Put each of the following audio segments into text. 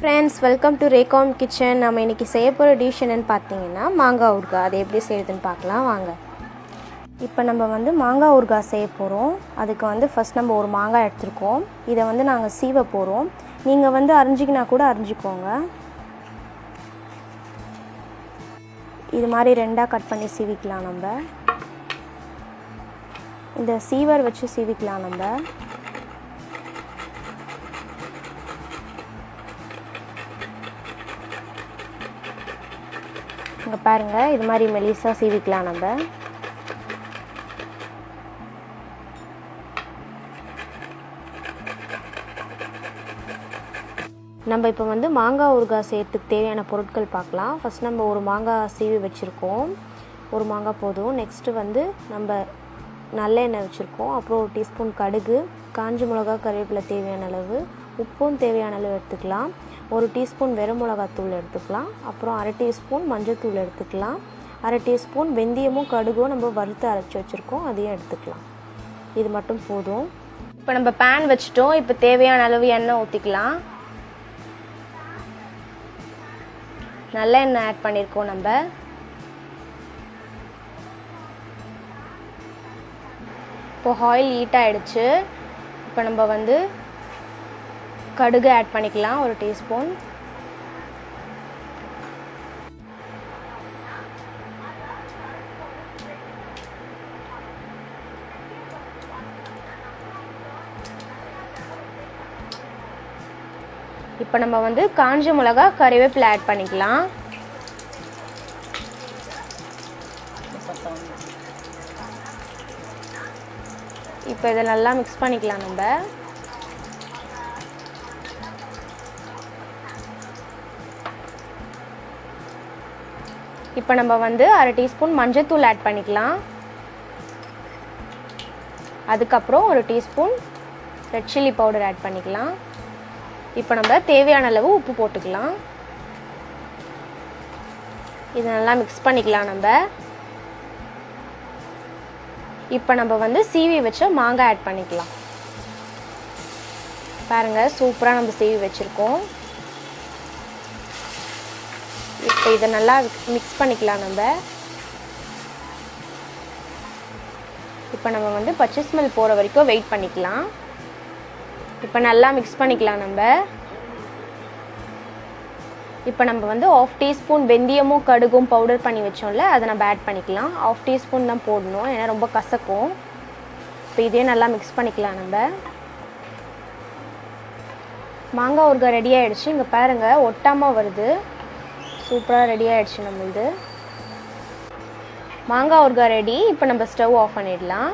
Friends, welcome to ரேகாம் kitchen. நம்ம இன்றைக்கி செய்ய போகிற டிஷ் என்னென்னு பார்த்தீங்கன்னா மாங்காய் ஊறுகாய். அது எப்படி செய்யுதுன்னு பார்க்கலாம் வாங்க. இப்போ நம்ம மாங்காய் ஊறுகாய் செய்ய போகிறோம். அதுக்கு ஃபஸ்ட் நம்ம ஒரு மாங்காய் எடுத்துருக்கோம். இதை நாங்கள் சீவ போகிறோம். நீங்கள் அரிஞ்சிக்கினா கூட அரிஞ்சிக்கோங்க. இது மாதிரி ரெண்டாக கட் பண்ணி சீவிக்கலாம். நம்ம இந்த சீவர் வச்சு சீவிக்கலாம். நம்ம இங்கே பாருங்கள், இது மாதிரி மெலிசாக சீவிக்கலாம். நம்ம இப்போ மாங்காய் ஊறுகாய் செய்யறதுக்கு தேவையான பொருட்கள் பார்க்கலாம். ஃபஸ்ட் நம்ம ஒரு மாங்காய் சீவி வச்சுருக்கோம். ஒரு மாங்காய் போதும். நெக்ஸ்ட்டு நம்ம நல்லெண்ணெய் வச்சுருக்கோம். அப்புறம் ஒரு டீஸ்பூன் கடுகு, காஞ்ச மிளகா, கருவேப்பிலை தேவையான அளவு, உப்பும் தேவையான அளவு எடுத்துக்கலாம். ஒரு டீஸ்பூன் வெறும் மிளகாத்தூள் எடுத்துக்கலாம். அப்புறம் அரை டீஸ்பூன் மஞ்சள்தூள் எடுத்துக்கலாம். அரை டீஸ்பூன் வெந்தயமும் கடுகும் நம்ம வறுத்து அரைச்சி வச்சுருக்கோம், அதையும் எடுத்துக்கலாம். இது மட்டும் போதும். இப்போ நம்ம பேன் வச்சுட்டோம். இப்போ தேவையான அளவு எண்ணெய் ஊற்றிக்கலாம். நல்ல எண்ணெய் ஆட் பண்ணியிருக்கோம். நம்ம இப்போ ஆயில் ஹீட் ஆகிடுச்சு. இப்போ நம்ம கடுகு ஆட் பண்ணிக்கலாம். ஒரு டீஸ்பூன். இப்போ நம்ம காஞ்ச மிளகா, கறிவேப்பிலை ஆட் பண்ணிக்கலாம். இப்போ இதை நல்லா மிக்ஸ் பண்ணிக்கலாம். நம்ம இப்போ நம்ம அரை டீஸ்பூன் மஞ்சள்தூள் ஆட் பண்ணிக்கலாம். அதுக்கப்புறம் ஒரு teaspoon red chilli powder add பண்ணிக்கலாம். இப்போ நம்ம தேவையான அளவு உப்பு போட்டுக்கலாம். இதை நல்லா மிக்ஸ் பண்ணிக்கலாம். நம்ம இப்போ நம்ம சீவி வச்ச மாங்காய் ஆட் பண்ணிக்கலாம். பாருங்கள், சூப்பராக நம்ம சீவி வச்சுருக்கோம். இப்போ இதை நல்லா மிக்ஸ் பண்ணிக்கலாம். நம்ம இப்போ நம்ம பச்சை ஸ்மெல் போகிற வரைக்கும் வெயிட் பண்ணிக்கலாம். இப்போ நல்லா மிக்ஸ் பண்ணிக்கலாம். இப்போ நம்ம 1/2 டீஸ்பூன் வெந்தயமும் கடுகும் பவுடர் பண்ணி வச்சோம்ல, அதை நம்ம ஆட் பண்ணிக்கலாம். 1/2 டீஸ்பூன் தான் போடணும், ஏன்னா ரொம்ப கசக்கும். இப்போ இதே நல்லா மிக்ஸ் பண்ணிக்கலாம். நம்ம மாங்காய் ஊறுகாய் ரெடி ஆகிடுச்சு. இங்கே பாருங்கள், ஒட்டாமல் வருது. சூப்பராக ரெடி ஆகிடுச்சு. நம்ம இது மாங்காய் ஊறுகாய் ரெடி. இப்போ நம்ம ஸ்டவ் ஆஃப் பண்ணிடலாம்.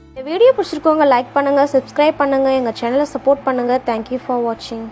இந்த வீடியோ பிடிச்சிருக்கவங்க லைக் பண்ணுங்கள், சப்ஸ்கிரைப் பண்ணுங்கள், எங்கள் சேனலை சப்போர்ட் பண்ணுங்கள். தேங்க்யூ ஃபார் வாட்சிங்.